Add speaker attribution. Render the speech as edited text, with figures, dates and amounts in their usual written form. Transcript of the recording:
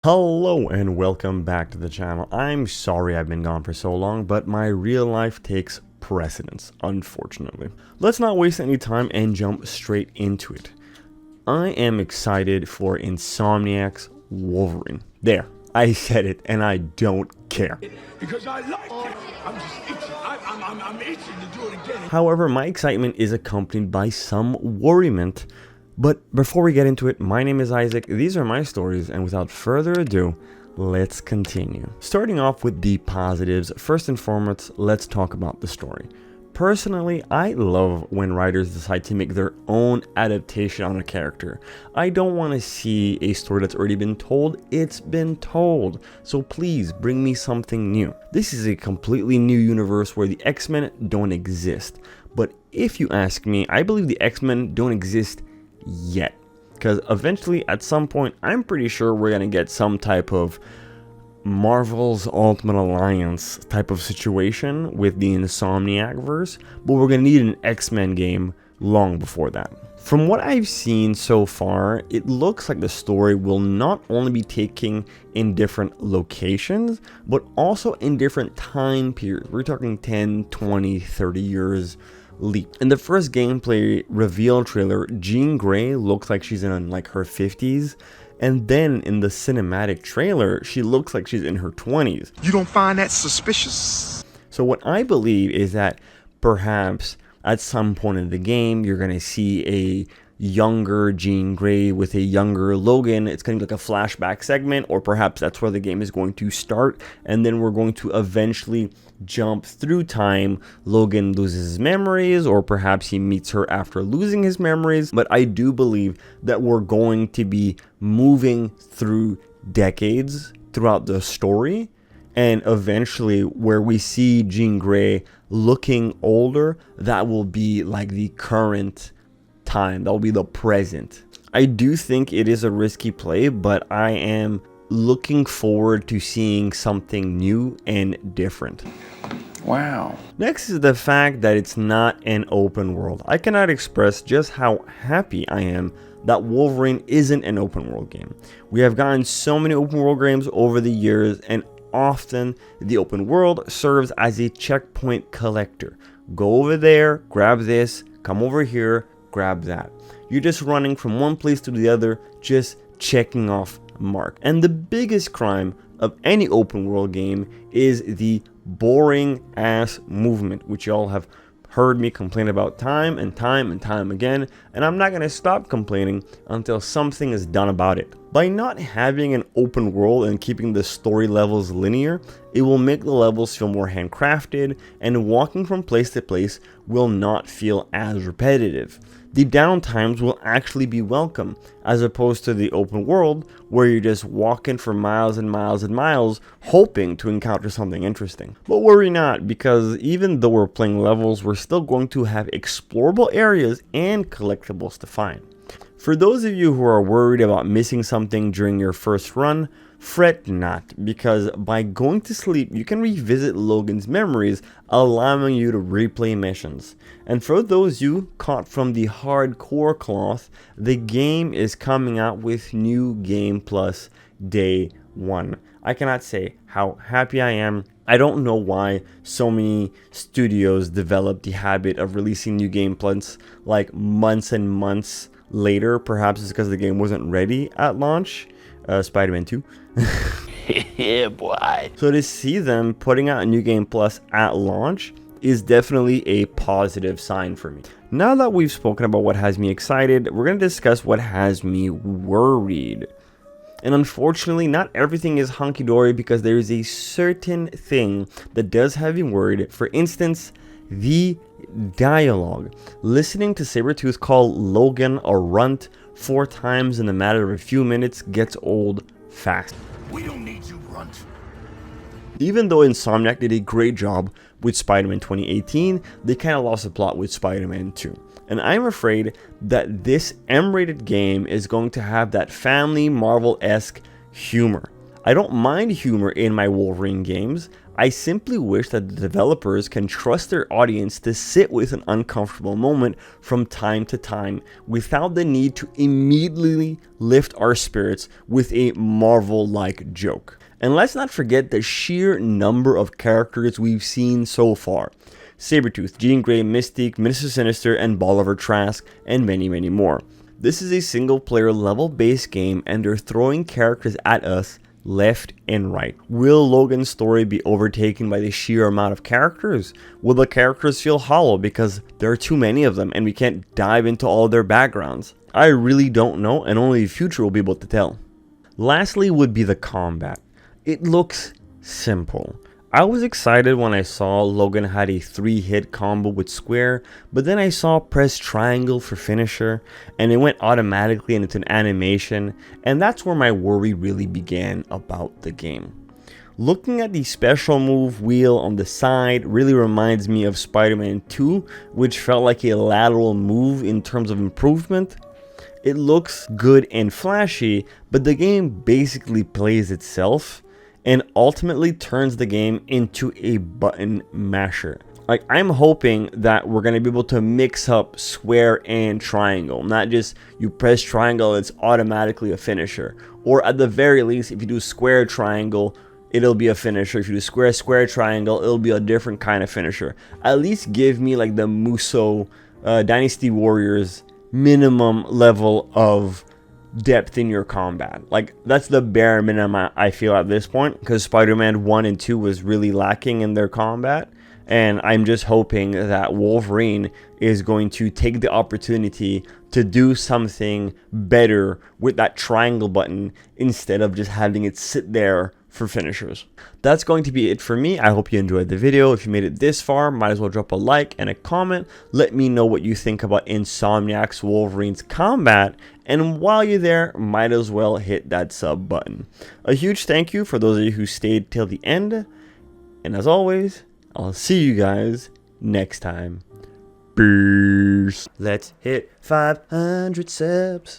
Speaker 1: Hello and welcome back to the channel. I'm sorry I've been gone for so long, but my real life takes precedence, unfortunately. Let's not waste any time and jump straight into it. I am excited for Insomniac's Wolverine. There, I said it and I don't care.
Speaker 2: Because I like it. I'm just itching. I'm itching to do it again.
Speaker 1: However, my excitement is accompanied by some worriment. But before we get into it, my name is Isaac, these are my stories, and without further ado, let's continue. Starting off with the positives, first and foremost, let's talk about the story. Personally, I love when writers decide to make their own adaptation on a character. I don't want to see a story that's already been told, it's been told. So please bring me something new. This is a completely new universe where the X-Men don't exist. But if you ask me, I believe the X-Men don't exist yet, because eventually at some point I'm pretty sure we're gonna get some type of Marvel's Ultimate Alliance type of situation with the Insomniac verse, but we're gonna need an X-Men game long before that. From what I've seen so far, it looks like the story will not only be taking in different locations, but also in different time periods. We're talking 10, 20, 30 years leap. In the first gameplay reveal trailer, Jean Grey looks like she's in like her 50s, and then in the cinematic trailer, she looks like she's in her 20s.
Speaker 2: You don't find that suspicious?
Speaker 1: So what I believe is that perhaps at some point in the game, you're going to see a younger Jean Grey with a younger Logan. It's going to be like a flashback segment, or perhaps that's where the game is going to start, and then we're going to eventually jump through time. Logan loses his memories, or perhaps he meets her after losing his memories. But I do believe that we're going to be moving through decades throughout the story, and eventually where we see Jean Grey looking older, that will be like the current time, that will be the present. I do think it is a risky play, but I am looking forward to seeing something new and different.
Speaker 2: Wow.
Speaker 1: Next is the fact that it's not an open world. I cannot express just how happy I am that Wolverine isn't an open world game. We have gotten so many open world games over the years, and often the open world serves as a checkpoint collector. Go over there, grab this, come over here, grab that. You're just running from one place to the other, just checking off a mark. And the biggest crime of any open world game is the boring ass movement, which y'all have heard me complain about time and time again, and I'm not going to stop complaining until something is done about it. By not having an open world and keeping the story levels linear, it will make the levels feel more handcrafted, and walking from place to place will not feel as repetitive. The downtimes will actually be welcome, as opposed to the open world where you're just walking for miles and miles and miles hoping to encounter something interesting. But worry not, because even though we're playing levels, we're still going to have explorable areas and collectibles to find. For those of you who are worried about missing something during your first run, fret not, because by going to sleep you can revisit Logan's memories, allowing you to replay missions. And for those you caught from the hardcore cloth, the game is coming out with new Game Plus day 1. I cannot say how happy I am. I don't know why so many studios develop the habit of releasing new Game Plus like months and months later. Perhaps it's because the game wasn't ready at launch. Spider-Man 2.
Speaker 2: Yeah, boy.
Speaker 1: So to see them putting out a new Game Plus at launch is definitely a positive sign for me. Now that we've spoken about what has me excited, we're going to discuss what has me worried. And unfortunately, not everything is hunky-dory, because there is a certain thing that does have me worried. For instance, the dialogue. Listening to Sabretooth call Logan a runt 4 times in a matter of a few minutes gets old fast.
Speaker 2: We don't need you, runt.
Speaker 1: Even though Insomniac did a great job with Spider-Man 2018, they kind of lost the plot with Spider-Man 2. And I'm afraid that this M-rated game is going to have that family Marvel-esque humor. I don't mind humor in my Wolverine games. I simply wish that the developers can trust their audience to sit with an uncomfortable moment from time to time without the need to immediately lift our spirits with a Marvel-like joke. And let's not forget the sheer number of characters we've seen so far. Sabretooth, Jean Grey, Mystique, Minister Sinister, and Bolivar Trask, and many, many more. This is a single-player level-based game, and they're throwing characters at us left and right. Will Logan's story be overtaken by the sheer amount of characters? Will the characters feel hollow because there are too many of them and we can't dive into all their backgrounds? I really don't know, and only the future will be able to tell. Lastly would be the combat. It looks simple. I was excited when I saw Logan had a 3-hit combo with square, but then I saw press triangle for finisher, and it went automatically into an animation, and that's where my worry really began about the game. Looking at the special move wheel on the side really reminds me of Spider-Man 2, which felt like a lateral move in terms of improvement. It looks good and flashy, but the game basically plays itself and ultimately turns the game into a button masher. Like, I'm hoping that we're going to be able to mix up square and triangle, not just you press triangle, it's automatically a finisher. Or at the very least, if you do square triangle, it'll be a finisher. If you do square square triangle, it'll be a different kind of finisher. At least give me like the Muso Dynasty Warriors minimum level of depth in your combat. Like, that's the bare minimum I feel at this point, because Spider-Man 1 and 2 was really lacking in their combat, and I'm just hoping that Wolverine is going to take the opportunity to do something better with that triangle button instead of just having it sit there for finishers. That's going to be it for me. I hope you enjoyed the video. If you made it this far, might as well drop a like and a comment. Let me know what you think about Insomniac's Wolverine's combat, and while you're there, might as well hit that sub button. A huge thank you for those of you who stayed till the end, and as always, I'll see you guys next time. Peace. Let's hit 500 subs.